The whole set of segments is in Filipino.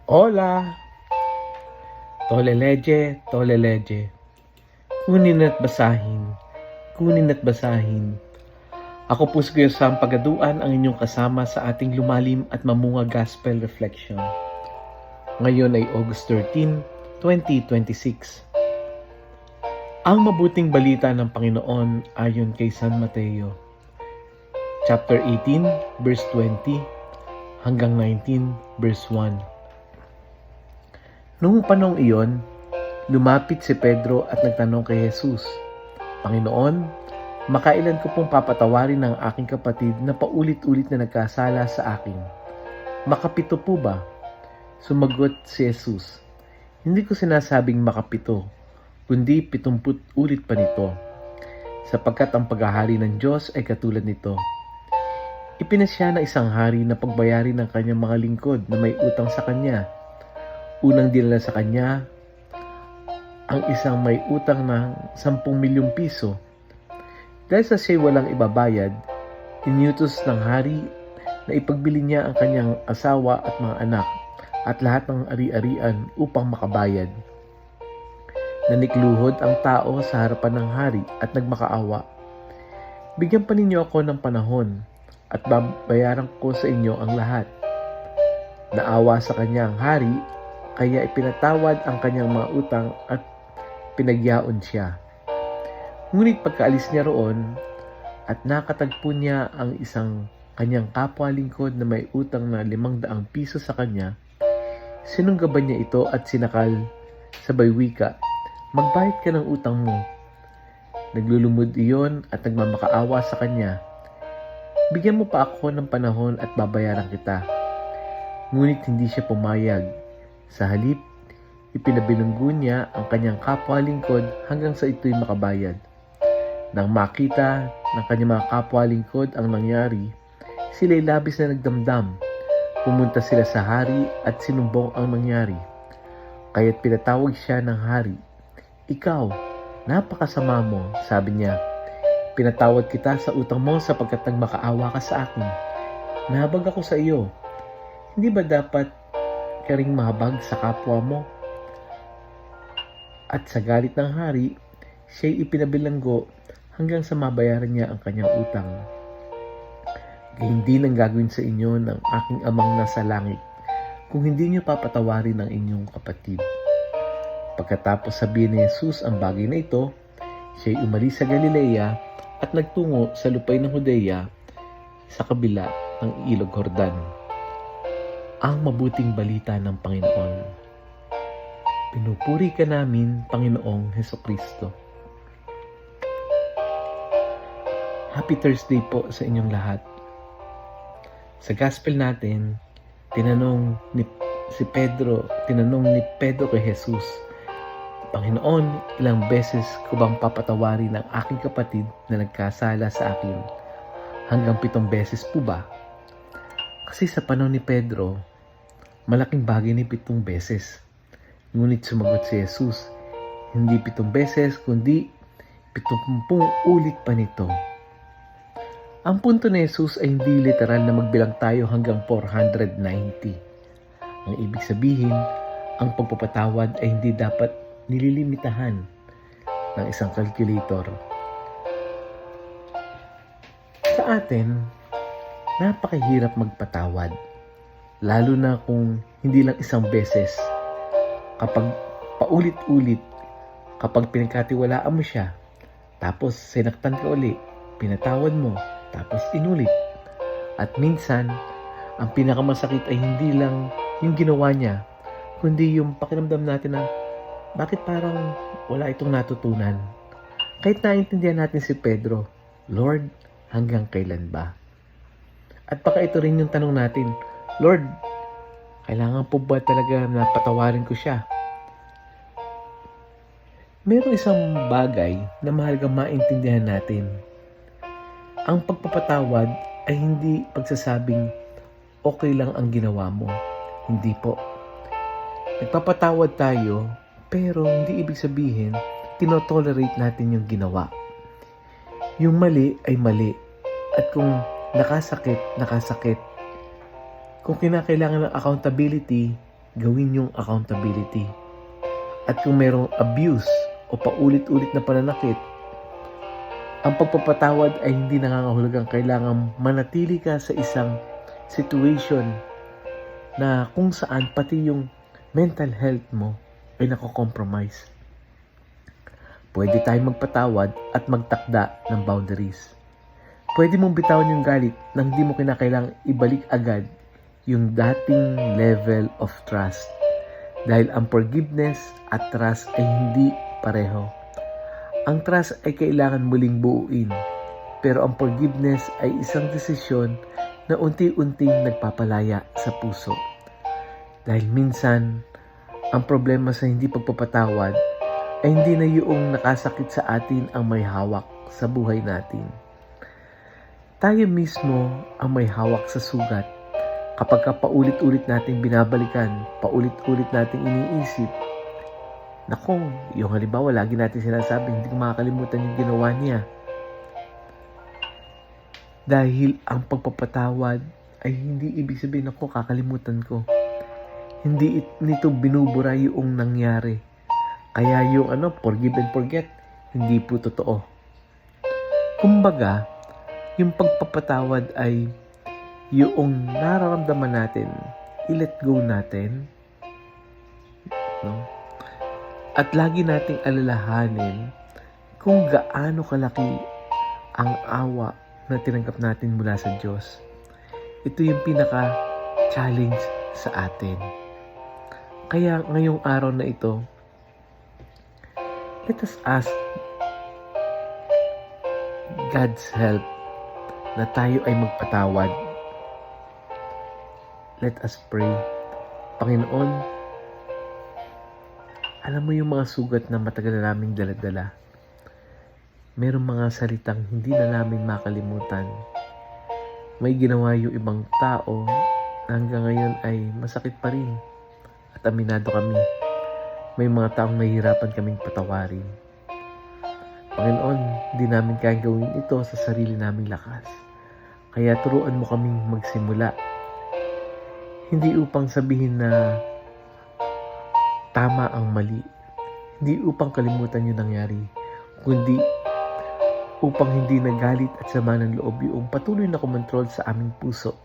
Hola! Toleleje, toleleje. Kunin at basahin. Kunin at basahin. Ako po si Kuya Sam Pagaduan, ang inyong kasama sa ating lumalim at mamunga gospel reflection. Ngayon ay August 13, 2026. Ang mabuting balita ng Panginoon ayon kay San Mateo. Chapter 18, verse 20 hanggang 19, verse 1. Noong panahong iyon, lumapit si Pedro at nagtanong kay Jesus, Panginoon, makailan ko pong papatawarin ng aking kapatid na paulit-ulit na nagkasala sa akin? Makapito po ba? Sumagot si Jesus, hindi ko sinasabing makapito, kundi 70 ulit pa nito, sapagkat ang paghahari ng Diyos ay katulad nito. Ipinasya na isang hari na pagbayarin ng kanyang mga lingkod na may utang sa kanya. Unang dinala sa kanya ang isang may utang ng 10 milyong piso. Dahil sa siya'y walang ibabayad, inutos ng hari na ipagbili niya ang kanyang asawa at mga anak at lahat ng ari-arian upang makabayad. Nanikluhod ang tao sa harapan ng hari at nagmakaawa. Bigyan pa ninyo ako ng panahon at babayaran ko sa inyo ang lahat. Naawa sa kanya ang hari, kaya ipinatawad ang kanyang mga utang at pinagyaon siya. Ngunit pagkaalis niya roon at nakatagpo niya ang isang kanyang kapwa lingkod na may utang na 500 piso sa kanya, sinunggaban niya ito at sinakal sa baywika, magbayad ka ng utang mo. Naglulumod iyon at nagmamakaawa sa kanya, bigyan mo pa ako ng panahon at babayaran kita. Ngunit hindi siya pumayag. Sa halip, ipinabilanggo niya ang kanyang kapwa lingkod hanggang sa ito'y makabayad. Nang makita ng kanyang mga kapwa lingkod ang nangyari, sila'y labis na nagdamdam. Pumunta sila sa hari at sinumbong ang nangyari. Kaya't pinatawag siya ng hari. Ikaw, napakasama mo, sabi niya. Pinatawad kita sa utang mo sapagkat nagmakaawa ka sa akin. Nahabag ako sa iyo. Hindi ba dapat ka ring mahabag sa kapwa mo? At sa galit ng hari, siya'y ipinabilanggo hanggang sa mabayaran niya ang kanyang utang. Gayun din ang gagawin sa inyo ng aking amang nasa langit kung hindi niyo papatawarin ang inyong kapatid. Pagkatapos sabihin ni Jesus ang bagay na ito, siya'y umalis sa Galilea at nagtungo sa lupay ng Judea sa kabila ng Ilog Jordan. Ang mabuting balita ng Panginoon. Pinupuri ka namin, Panginoong Hesukristo. Happy Thursday po sa inyong lahat. Sa gospel natin, tinanong ni Pedro kay Jesus, Panginoon, ilang beses ko bang papatawarin ang aking kapatid na nagkasala sa akin? Hanggang 7 beses po ba? Kasi sa panahon ni Pedro, malaking bagay ni 7 beses. Ngunit sumagot si Jesus, hindi 7 beses, kundi 70 ulit pa nito. Ang punto ni Jesus ay hindi literal na magbilang tayo hanggang 490. Ang ibig sabihin, ang pagpapatawad ay hindi dapat nililimitahan ng isang calculator. Sa atin, napakahirap magpatawad. Lalo na kung hindi lang isang beses. Kapag paulit-ulit, kapag pinagkatiwalaan mo siya, tapos sinaktan ka uli, pinatawad mo, tapos inulit. At minsan, ang pinakamasakit ay hindi lang yung ginawa niya, kundi yung pakiramdam natin na bakit parang wala itong natutunan. Kahit naiintindihan natin si Pedro, Lord, hanggang kailan ba? At baka ito rin yung tanong natin, Lord, kailangan po ba talaga na patawarin ko siya? Merong isang bagay na mahalagang maintindihan natin. Ang pagpapatawad ay hindi pagsasabing okay lang ang ginawa mo. Hindi po. Nagpapatawad tayo, pero hindi ibig sabihin tinotolerate natin yung ginawa. Yung mali ay mali. At kung nakasakit, nakasakit. Kung kinakailangan ng accountability, gawin yung accountability. At kung merong abuse o paulit-ulit na pananakit, ang pagpapatawad ay hindi nangangahulugang kailangan manatili ka sa isang situation na kung saan pati yung mental health mo ay nako-compromise. Pwede tayong magpatawad at magtakda ng boundaries. Pwede mong bitawan yung galit nang di mo kinakailangang ibalik agad yung dating level of trust. Dahil ang forgiveness at trust ay hindi pareho. Ang trust ay kailangan muling buuin, pero ang forgiveness ay isang desisyon na unti-unting nagpapalaya sa puso. Dahil minsan, ang problema sa hindi pagpapatawad ay hindi na yung nakasakit sa atin ang may hawak sa buhay natin. Tayo mismo ang may hawak sa sugat kapag paulit-ulit nating binabalikan, paulit-ulit nating iniisip. Nako, yung halimbawa, lagi natin sinasabi, hindi ko makakalimutan yung ginawa niya. Dahil ang pagpapatawad ay hindi ibig sabihin, nako, kakalimutan ko. Hindi nito binubura yung nangyari. Kaya yung forgive and forget, hindi po totoo. Kumbaga, yung pagpapatawad ay yung nararamdaman natin, i-let go natin, no? At lagi nating alalahanin kung gaano kalaki ang awa na tinanggap natin mula sa Diyos. Ito yung pinaka-challenge sa atin. Kaya ngayong araw na ito, let us ask God's help na tayo ay magpatawad. Let us pray. Panginoon, alam mo yung mga sugat na matagal na naming dala-dala. Merong mga salitang hindi na namin makalimutan. May ginawa yung ibang tao na hanggang ngayon ay masakit pa rin. At aminado kami, may mga taong nahihirapan kaming patawarin. Panginoon, hindi namin kaya gawin ito sa sarili naming lakas. Kaya turuan mo kaming magsimula. Hindi upang sabihin na tama ang mali. Hindi upang kalimutan yung nangyari. Kundi upang hindi nagalit at sama ng loob yung patuloy na kumontrol sa aming puso.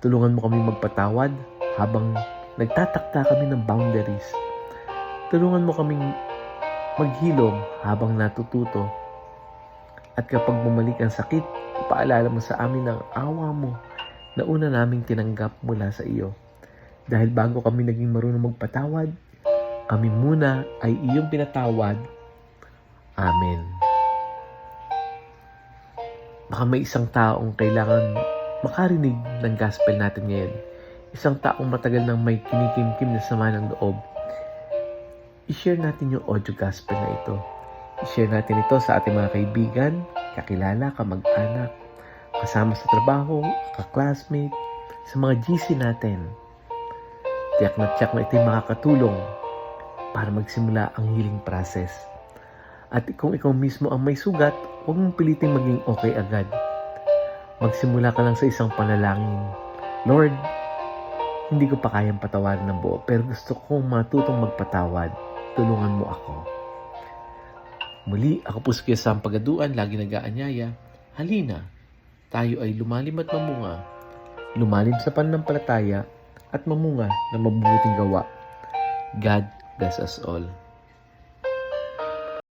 Tulungan mo kami magpatawad habang nagtatakda kami ng boundaries. Tulungan mo kaming maghilom habang natututo. At kapag bumalik ang sakit, ipaalala mo sa amin ang awa mo na una naming tinanggap mula sa iyo. Dahil bago kami naging marunong magpatawad, kami muna ay iyong pinatawad. Amen. Baka may isang taong kailangan makarinig ng gospel natin ngayon. Isang taong matagal nang may kinikimkim na sama ng loob. I-share natin yung audio gospel na ito. I-share natin ito sa ating mga kaibigan, kakilala, kamag-anak, kasama sa trabaho, ka-classmate, sa mga GC natin. Tiyak na ito yung makakatulong para magsimula ang healing process. At kung ikaw mismo ang may sugat, huwag mong piliting maging okay agad. Magsimula ka lang sa isang panalangin. Lord, hindi ko pa kayang patawarin ng buo, pero gusto kong matutong magpatawad. Tulungan mo ako. Muli, ako po si Kuya Sam Pagaduan, lagi nag-aanyaya. Halina, tayo ay lumalim at mamunga. Lumalim sa pananampalataya at mamunga ng mabubuting gawa. God bless us all.